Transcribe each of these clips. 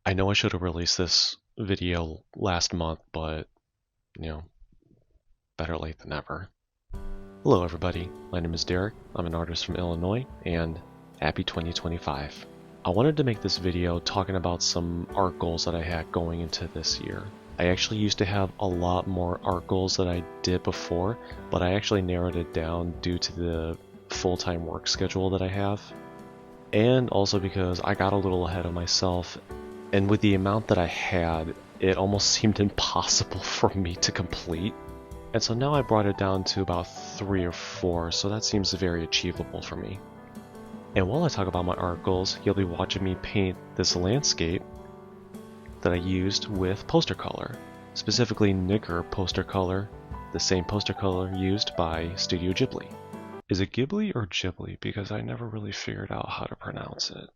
I know I should have released this video last month, but, you know, better late than never. Hello everybody, my name is Derek, I'm an artist from Illinois, and happy 2025. I wanted to make this video talking about some art goals that I had going into this year. I actually used to have a lot more art goals that I did before, but I actually narrowed it down due to the full-time work schedule that I have. And also because I got a little ahead of myself, and with the amount that I had, it almost seemed impossible for me to complete. And so now I brought it down to about 3 or 4, so that seems very achievable for me. And while I talk about my art goals, you'll be watching me paint this landscape that I used with poster color, specifically Nicker poster color, the same poster color used by Studio Ghibli. Is it Ghibli or Ghibli? Because I never really figured out how to pronounce it.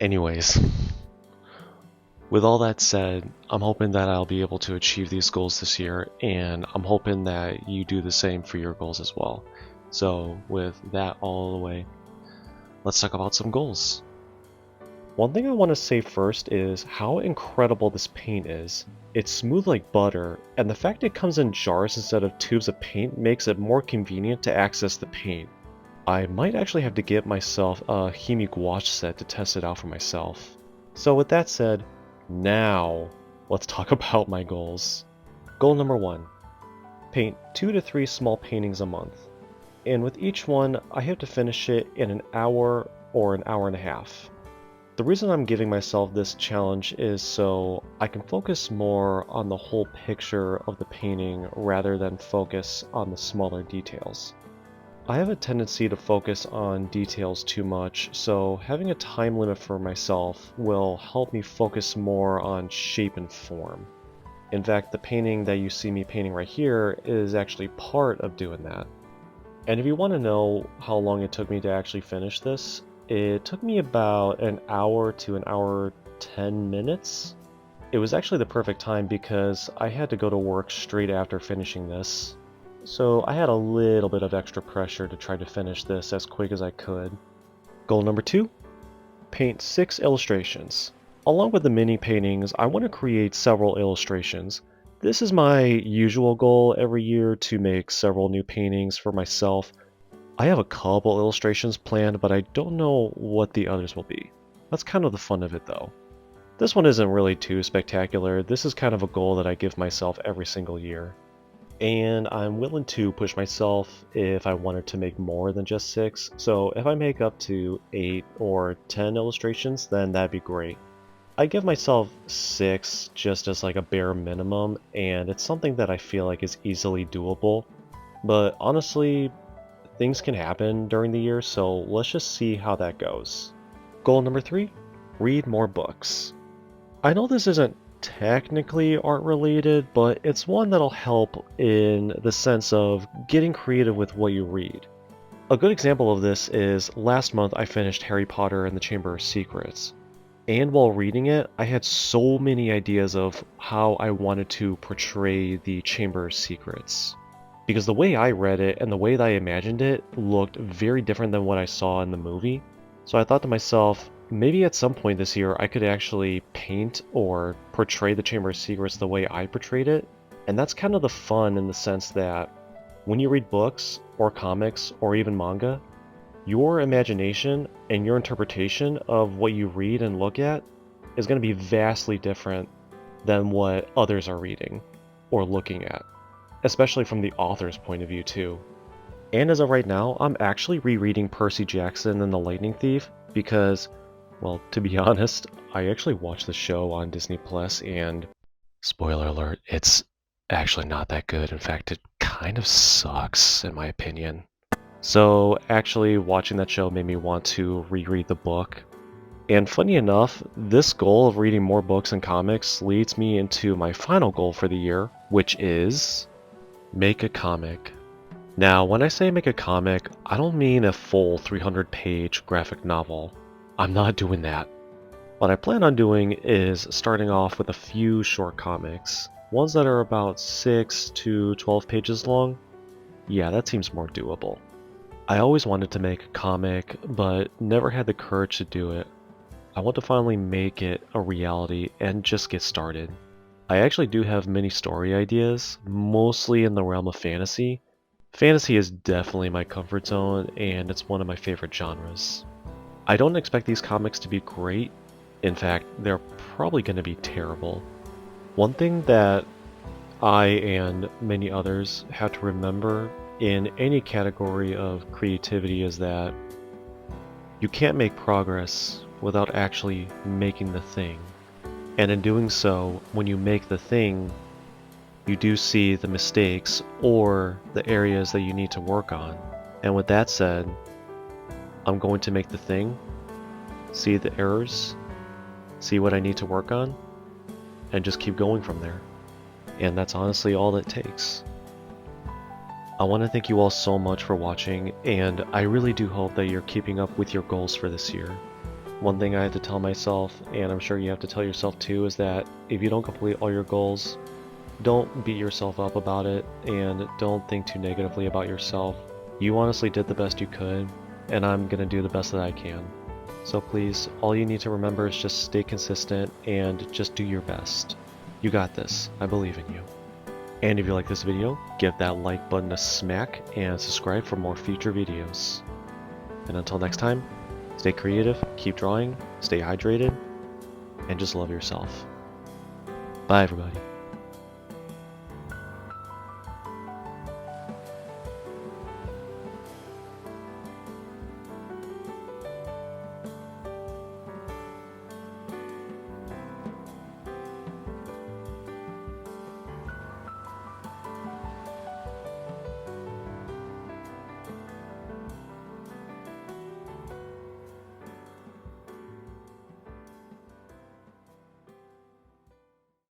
Anyways, with all that said, I'm hoping that I'll be able to achieve these goals this year, and I'm hoping that you do the same for your goals as well. So with that all the way, let's talk about some goals. One thing I want to say first is how incredible this paint is. It's smooth like butter, and the fact it comes in jars instead of tubes of paint makes it more convenient to access the paint. I might actually have to get myself a Himi gouache set to test it out for myself. So with that said, now, let's talk about my goals. Goal number 1. Paint 2 to 3 small paintings a month. And with each one, I have to finish it in an hour or an hour and a half. The reason I'm giving myself this challenge is so I can focus more on the whole picture of the painting rather than focus on the smaller details. I have a tendency to focus on details too much, so having a time limit for myself will help me focus more on shape and form. In fact, the painting that you see me painting right here is actually part of doing that. And if you want to know how long it took me to actually finish this, it took me about an hour to an hour 10 minutes. It was actually the perfect time because I had to go to work straight after finishing this. So I had a little bit of extra pressure to try to finish this as quick as I could. Goal number 2, paint 6 illustrations. Along with the mini paintings, I want to create several illustrations. This is my usual goal every year, to make several new paintings for myself. I have a couple illustrations planned, but I don't know what the others will be. That's kind of the fun of it though. This one isn't really too spectacular. This is kind of a goal that I give myself every single year. And I'm willing to push myself if I wanted to make more than just 6, so if I make up to 8 or 10 illustrations, then that'd be great. I give myself 6 just as like a bare minimum, and it's something that I feel like is easily doable, but honestly, things can happen during the year, so let's just see how that goes. Goal number 3, read more books. I know this isn't technically art related, but it's one that'll help in the sense of getting creative with what you read. A good example of this is last month I finished Harry Potter and the Chamber of Secrets. And while reading it, I had so many ideas of how I wanted to portray the Chamber of Secrets. Because the way I read it and the way that I imagined it looked very different than what I saw in the movie. So I thought to myself, maybe at some point this year I could actually paint or portray the Chamber of Secrets the way I portrayed it. And that's kind of the fun in the sense that when you read books or comics or even manga, your imagination and your interpretation of what you read and look at is going to be vastly different than what others are reading or looking at, especially from the author's point of view too. And as of right now, I'm actually rereading Percy Jackson and the Lightning Thief because, well, to be honest, I actually watched the show on Disney Plus, and spoiler alert, it's actually not that good. In fact, it kind of sucks in my opinion. So actually watching that show made me want to reread the book. And funny enough, this goal of reading more books and comics leads me into my final goal for the year, which is make a comic. Now, when I say make a comic, I don't mean a full 300-page graphic novel. I'm not doing that. What I plan on doing is starting off with a few short comics, ones that are about 6 to 12 pages long. Yeah, that seems more doable. I always wanted to make a comic, but never had the courage to do it. I want to finally make it a reality and just get started. I actually do have many story ideas, mostly in the realm of fantasy. Fantasy is definitely my comfort zone, and it's one of my favorite genres. I don't expect these comics to be great. In fact, they're probably going to be terrible. One thing that I and many others have to remember in any category of creativity is that you can't make progress without actually making the thing. And in doing so, when you make the thing, you do see the mistakes or the areas that you need to work on. And with that said, I'm going to make the thing, see the errors, see what I need to work on, and just keep going from there. And that's honestly all it takes. I want to thank you all so much for watching, and I really do hope that you're keeping up with your goals for this year. One thing I have to tell myself, and I'm sure you have to tell yourself too, is that if you don't complete all your goals, don't beat yourself up about it, and don't think too negatively about yourself. You honestly did the best you could, and I'm gonna do the best that I can. So please, all you need to remember is just stay consistent and just do your best. You got this. I believe in you. And if you like this video, give that like button a smack and subscribe for more future videos. And until next time, stay creative, keep drawing, stay hydrated, and just love yourself. Bye everybody.